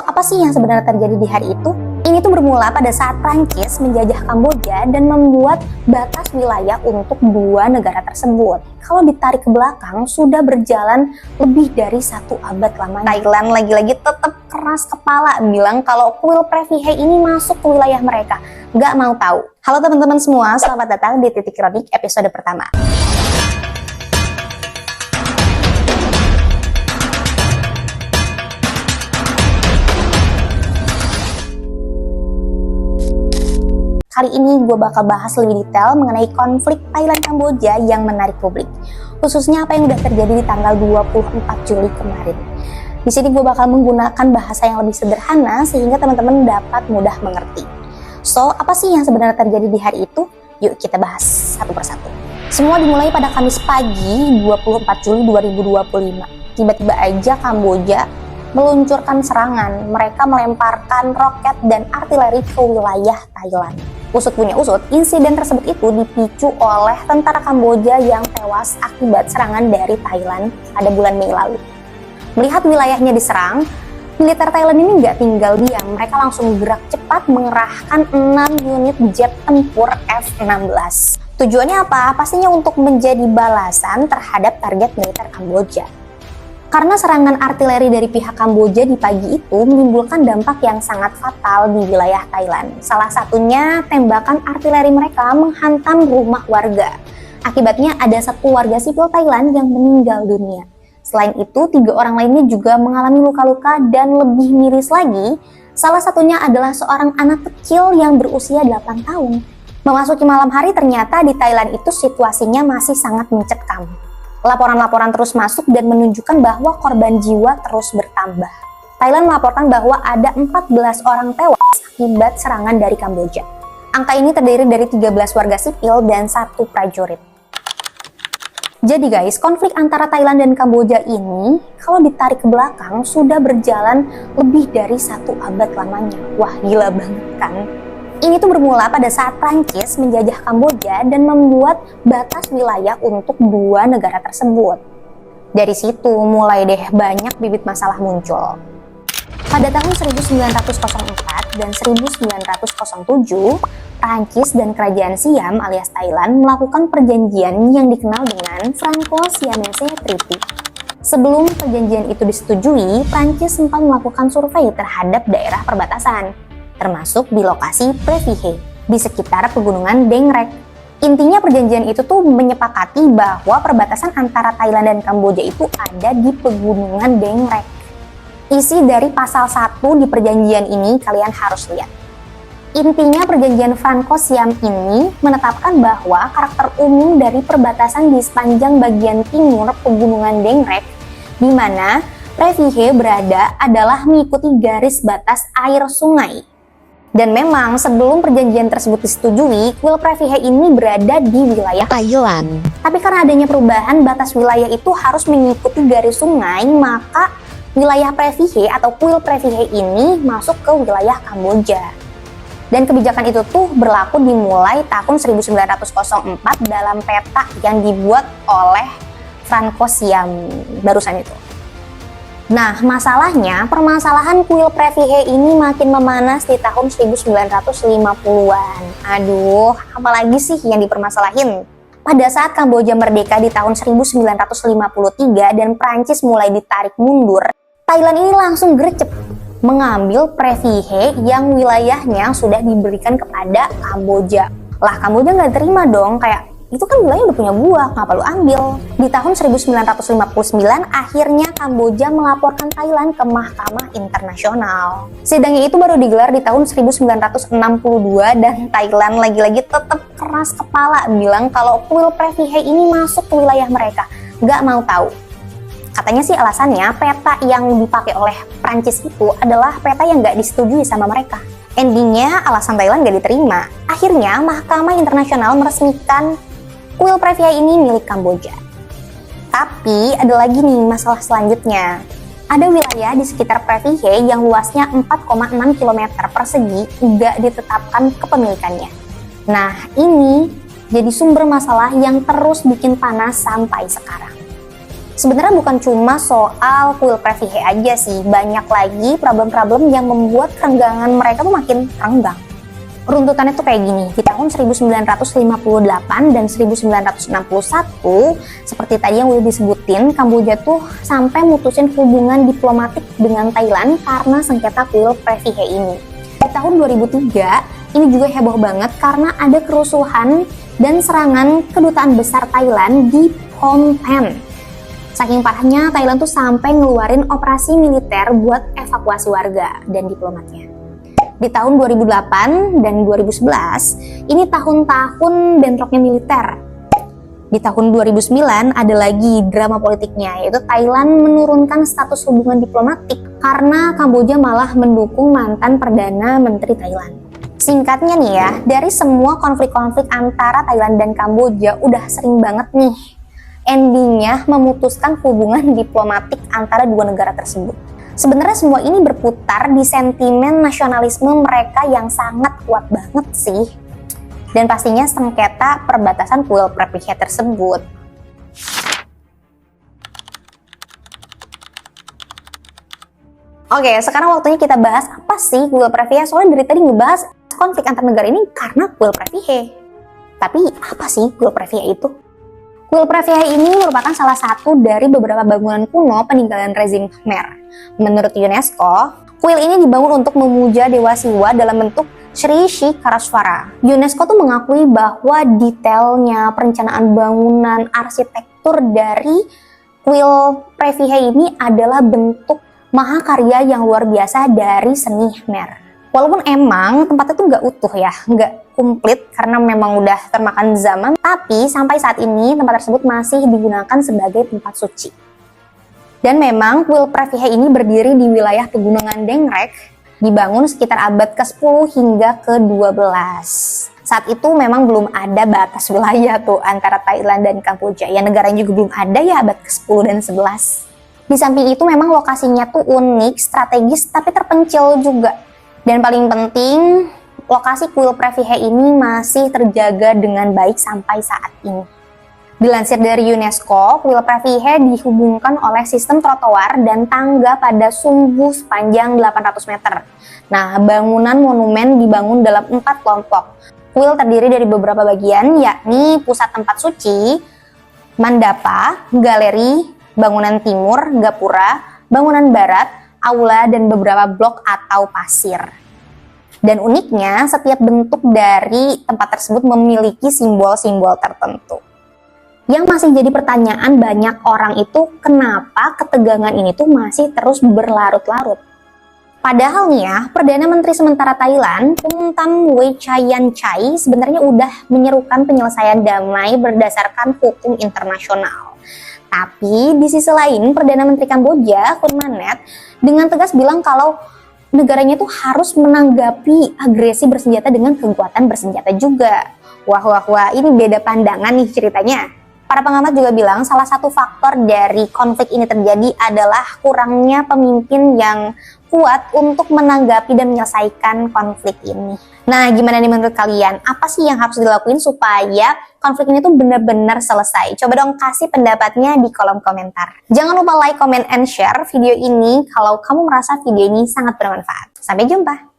Apa sih yang sebenarnya terjadi di hari itu? Ini tuh bermula pada saat Prancis menjajah Kamboja dan membuat batas wilayah untuk dua negara tersebut. Kalau ditarik ke belakang, sudah berjalan lebih dari 1 abad lamanya. Thailand lagi-lagi tetap keras kepala bilang kalau kuil Privy He ini masuk ke wilayah mereka. Nggak mau tahu. Halo teman-teman semua, selamat datang di Titik Kronik episode pertama. Kali ini gue bakal bahas lebih detail mengenai konflik Thailand-Kamboja yang menarik publik. Khususnya apa yang udah terjadi di tanggal 24 Juli kemarin. Di sini gue bakal menggunakan bahasa yang lebih sederhana sehingga teman-teman dapat mudah mengerti. So, apa sih yang sebenarnya terjadi di hari itu? Yuk kita bahas satu persatu. Semua dimulai pada Kamis pagi 24 Juli 2025. Tiba-tiba aja Kamboja meluncurkan serangan. Mereka melemparkan roket dan artileri ke wilayah Thailand. Usut punya usut, insiden tersebut itu dipicu oleh tentara Kamboja yang tewas akibat serangan dari Thailand pada bulan Mei lalu. Melihat wilayahnya diserang, militer Thailand ini nggak tinggal diam. Mereka langsung gerak cepat mengerahkan 6 unit jet tempur F-16. Tujuannya apa? Pastinya untuk menjadi balasan terhadap target militer Kamboja. Karena serangan artileri dari pihak Kamboja di pagi itu menimbulkan dampak yang sangat fatal di wilayah Thailand. Salah satunya tembakan artileri mereka menghantam rumah warga. Akibatnya ada 1 warga sipil Thailand yang meninggal dunia. Selain itu, 3 orang lainnya juga mengalami luka-luka dan lebih miris lagi, salah satunya adalah seorang anak kecil yang berusia 8 tahun. Memasuki malam hari ternyata di Thailand itu situasinya masih sangat mencekam. Laporan-laporan terus masuk dan menunjukkan bahwa korban jiwa terus bertambah. Thailand melaporkan bahwa ada 14 orang tewas akibat serangan dari Kamboja. Angka ini terdiri dari 13 warga sipil dan 1 prajurit. Jadi guys, konflik antara Thailand dan Kamboja ini kalau ditarik ke belakang sudah berjalan lebih dari 1 abad lamanya. Wah, gila banget kan? Ini tuh bermula pada saat Prancis menjajah Kamboja dan membuat batas wilayah untuk dua negara tersebut. Dari situ mulai deh banyak bibit masalah muncul. Pada tahun 1904 dan 1907, Prancis dan Kerajaan Siam alias Thailand melakukan perjanjian yang dikenal dengan Franco-Siamese Treaty. Sebelum perjanjian itu disetujui, Prancis sempat melakukan survei terhadap daerah perbatasan, termasuk di lokasi Privy He, di sekitar pegunungan Deng Rek. Intinya perjanjian itu tuh menyepakati bahwa perbatasan antara Thailand dan Kamboja itu ada di pegunungan Deng Rek. Isi dari pasal 1 di perjanjian ini kalian harus lihat. Intinya perjanjian Franco-Siam ini menetapkan bahwa karakter umum dari perbatasan di sepanjang bagian timur pegunungan Deng Rek, di mana Privy He berada adalah mengikuti garis batas air sungai. Dan memang sebelum perjanjian tersebut disetujui, kuil Privy He ini berada di wilayah Thailand. Tapi karena adanya perubahan batas wilayah itu harus mengikuti garis sungai, maka wilayah Privy He atau kuil Privy He ini masuk ke wilayah Kamboja. Dan kebijakan itu tuh berlaku dimulai tahun 1904 dalam peta yang dibuat oleh Franco-Siam barusan itu. Nah, permasalahan kuil Privy He ini makin memanas di tahun 1950-an. Aduh, apalagi sih yang dipermasalahin? Pada saat Kamboja merdeka di tahun 1953 dan Prancis mulai ditarik mundur, Thailand ini langsung gercep mengambil Privy He yang wilayahnya sudah diberikan kepada Kamboja. Lah, Kamboja nggak terima dong, kayak itu kan wilayah udah punya gua, ngapa lu ambil? Di tahun 1959, akhirnya Kamboja melaporkan Thailand ke Mahkamah Internasional. Sidangnya itu baru digelar di tahun 1962 dan Thailand lagi-lagi tetap keras kepala bilang kalau kuil Privy He ini masuk ke wilayah mereka. Nggak mau tahu. Katanya sih alasannya peta yang dipakai oleh Prancis itu adalah peta yang nggak disetujui sama mereka. Endingnya alasan Thailand nggak diterima. Akhirnya Mahkamah Internasional meresmikan kuil Privy He ini milik Kamboja. Tapi ada lagi nih masalah selanjutnya. Ada wilayah di sekitar Privy He yang luasnya 4,6 km persegi nggak ditetapkan kepemilikannya. Nah, ini jadi sumber masalah yang terus bikin panas sampai sekarang. Sebenarnya bukan cuma soal kuil Previhe aja sih, banyak lagi problem-problem yang membuat kerenggangan mereka tuh makin renggang. Runtutannya tuh kayak gini, di tahun 1958 dan 1961, seperti tadi yang udah disebutin, Kamboja tuh sampai mutusin hubungan diplomatik dengan Thailand karena sengketa kuil Previhe ini. Di tahun 2003, ini juga heboh banget karena ada kerusuhan dan serangan kedutaan besar Thailand di Phnom Penh. Saking parahnya, Thailand tuh sampai ngeluarin operasi militer buat evakuasi warga dan diplomatnya. Di tahun 2008 dan 2011, ini tahun-tahun bentroknya militer. Di tahun 2009 ada lagi drama politiknya, yaitu Thailand menurunkan status hubungan diplomatik karena Kamboja malah mendukung mantan Perdana Menteri Thailand. Singkatnya nih ya, dari semua konflik-konflik antara Thailand dan Kamboja udah sering banget nih endingnya memutuskan hubungan diplomatik antara dua negara tersebut. Sebenarnya semua ini berputar di sentimen nasionalisme mereka yang sangat kuat banget sih. Dan pastinya sengketa perbatasan kuil Previhe tersebut. Oke, sekarang waktunya kita bahas apa sih kuil Previhe. Soalnya dari tadi ngebahas konflik antar negara ini karena kuil Previhe. Tapi apa sih kuil Previhe itu? Kuil Previhe ini merupakan salah satu dari beberapa bangunan kuno peninggalan rezim Khmer. Menurut UNESCO, kuil ini dibangun untuk memuja Dewa Siwa dalam bentuk Sri Shikaraswara. UNESCO tuh mengakui bahwa detailnya perencanaan bangunan arsitektur dari kuil Previhe ini adalah bentuk mahakarya yang luar biasa dari seni Khmer. Walaupun emang tempatnya tuh nggak utuh ya, nggak komplit karena memang udah termakan zaman, tapi sampai saat ini tempat tersebut masih digunakan sebagai tempat suci. Dan memang kuil Previhe ini berdiri di wilayah pegunungan Dengrek, dibangun sekitar abad ke-10 hingga ke-12. Saat itu memang belum ada batas wilayah tuh antara Thailand dan Kamboja, ya negaranya juga belum ada ya abad ke-10 dan 11. Di samping itu memang lokasinya tuh unik, strategis, tapi terpencil juga. Dan paling penting, lokasi kuil Previhe ini masih terjaga dengan baik sampai saat ini. Dilansir dari UNESCO, kuil Previhe dihubungkan oleh sistem trotoar dan tangga pada sumbu sepanjang 800 meter. Nah, bangunan monumen dibangun dalam 4 kelompok. Kuil terdiri dari beberapa bagian, yakni pusat tempat suci, mandapa, galeri, bangunan timur, gapura, bangunan barat, aula, dan beberapa blok atau pasir. Dan uniknya, setiap bentuk dari tempat tersebut memiliki simbol-simbol tertentu. Yang masih jadi pertanyaan banyak orang itu, kenapa ketegangan ini tuh masih terus berlarut-larut? Padahal nih ya, Perdana Menteri sementara Thailand, Phumtham Wechayachai sebenarnya udah menyerukan penyelesaian damai berdasarkan hukum internasional. Tapi di sisi lain, Perdana Menteri Kamboja, Hun Manet, dengan tegas bilang kalau negaranya itu harus menanggapi agresi bersenjata dengan kekuatan bersenjata juga. Wah, ini beda pandangan nih ceritanya. Para pengamat juga bilang salah satu faktor dari konflik ini terjadi adalah kurangnya pemimpin yang kuat untuk menanggapi dan menyelesaikan konflik ini. Nah, gimana nih menurut kalian? Apa sih yang harus dilakuin supaya konflik ini tuh benar-benar selesai? Coba dong kasih pendapatnya di kolom komentar. Jangan lupa like, comment, and share video ini kalau kamu merasa video ini sangat bermanfaat. Sampai jumpa!